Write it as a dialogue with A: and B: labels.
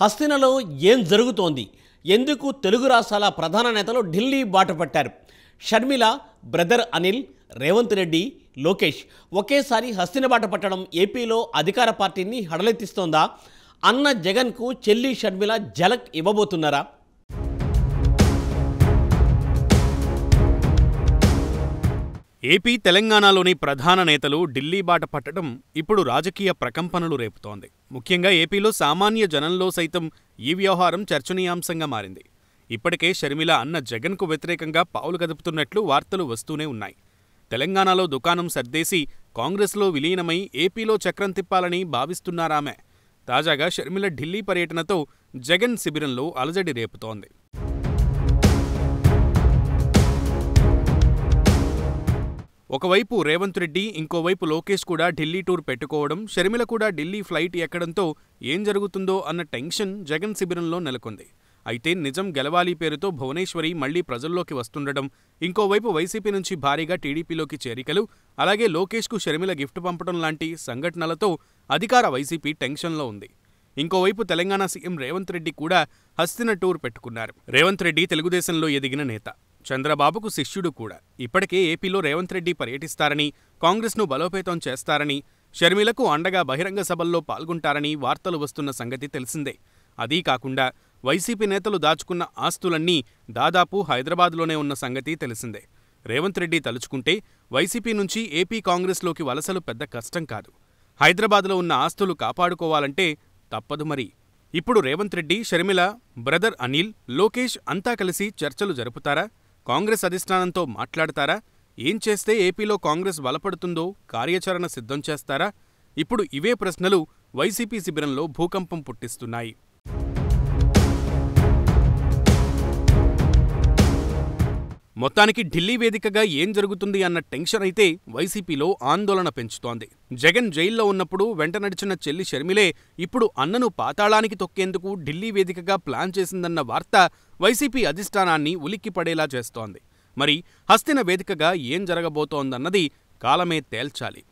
A: హస్తినలో ఏం జరుగుతోంది? ఎందుకు తెలుగు రాష్ట్రాల ప్రధాన నేతలు ఢిల్లీ బాట పట్టారు? షర్మిల, బ్రదర్ అనిల్, రేవంత్ రెడ్డి, లోకేష్ ఒకేసారి హస్తిన బాట పట్టడం ఏపీలో అధికార పార్టీని హడలెత్తిస్తోందా? అన్న జగన్కు చెల్లి షర్మిల ఝలక్ ఇవ్వబోతున్నారా?
B: ఏపీ, తెలంగాణలోని ప్రధాన నేతలు ఢిల్లీ బాట పట్టడం ఇప్పుడు రాజకీయ ప్రకంపనలు రేపుతోంది. ముఖ్యంగా ఏపీలో సామాన్య జనంలో సైతం ఈ వ్యవహారం చర్చనీయాంశంగా మారింది. ఇప్పటికే షర్మిల అన్న జగన్కు వ్యతిరేకంగా పావులు కదుపుతున్నట్లు వార్తలు వస్తూనే ఉన్నాయి. తెలంగాణలో దుకాణం సర్దేసి కాంగ్రెస్లో విలీనమై ఏపీలో చక్రం తిప్పాలని భావిస్తున్నారామె. తాజాగా షర్మిల ఢిల్లీ పర్యటనతో జగన్ శిబిరంలో అలజడి రేపుతోంది. ఒకవైపు రేవంత్ రెడ్డి, ఇంకోవైపు లోకేష్ కూడా ఢిల్లీ టూర్ పెట్టుకోవడం, షర్మిల కూడా ఢిల్లీ ఫ్లైట్ ఎక్కడంతో ఏం జరుగుతుందో అన్న టెన్షన్ జగన్ శిబిరంలో నెలకొంది. అయితే నిజం గెలవాలి పేరుతో భువనేశ్వరి మళ్లీ ప్రజల్లోకి వస్తుండడం, ఇంకోవైపు వైసీపీ నుంచి భారీగా టీడీపీలోకి చేరికలు, అలాగే లోకేష్కు షర్మిల గిఫ్ట్ పంపడం లాంటి సంఘటనలతో అధికార వైసీపీ టెన్షన్లో ఉంది. ఇంకోవైపు తెలంగాణ సీఎం రేవంత్ రెడ్డి కూడా హస్తిన టూర్ పెట్టుకున్నారు. రేవంత్ రెడ్డి తెలుగుదేశంలో ఎదిగిన నేత, చంద్రబాబుకు శిష్యుడు కూడా. ఇప్పటికే ఏపీలో రేవంత్ రెడ్డి పర్యటిస్తారని, కాంగ్రెస్ను బలోపేతం చేస్తారని, షర్మిలకు అండగా బహిరంగ సభల్లో పాల్గొంటారని వార్తలు వస్తున్న సంగతి తెలిసిందే. అదీ కాకుండా వైసీపీ నేతలు దాచుకున్న ఆస్తులన్నీ దాదాపు హైదరాబాద్లోనే ఉన్న సంగతి తెలిసిందే. రేవంత్ రెడ్డి తలుచుకుంటే వైసీపీ నుంచి ఏపీ కాంగ్రెస్లోకి వలసలు పెద్ద కష్టం కాదు. హైదరాబాద్లో ఉన్న ఆస్తులు కాపాడుకోవాలంటే తప్పదు మరి. ఇప్పుడు రేవంత్ రెడ్డి, షర్మిల, బ్రదర్ అనిల్, లోకేష్ అంతా కలిసి చర్చలు జరుపుతారా? కాంగ్రెస్ అధిష్టానంతో మాట్లాడతారా? ఏం చేస్తే ఏపీలో కాంగ్రెస్ బలపడుతుందో కార్యాచరణ సిద్ధం చేస్తారా? ఇప్పుడు ఇవే ప్రశ్నలు వైసీపీ శిబిరంలో భూకంపం పుట్టిస్తున్నాయి. మొత్తానికి ఢిల్లీ వేదికగా ఏం జరుగుతుంది అన్న టెన్షన్ అయితే వైసీపీలో ఆందోళన పెంచుతోంది. జగన్ జైల్లో ఉన్నప్పుడు వెంట నడిచిన చెల్లి షర్మిలే ఇప్పుడు అన్నను పాతాళానికి తొక్కేందుకు ఢిల్లీ వేదికగా ప్లాన్ చేసిందన్న వార్త వైసీపీ అధిష్టానాన్ని ఉలిక్కిపడేలా చేస్తోంది. మరి హస్తిన వేదికగా ఏం జరగబోతోందన్నది కాలమే తేల్చాలి.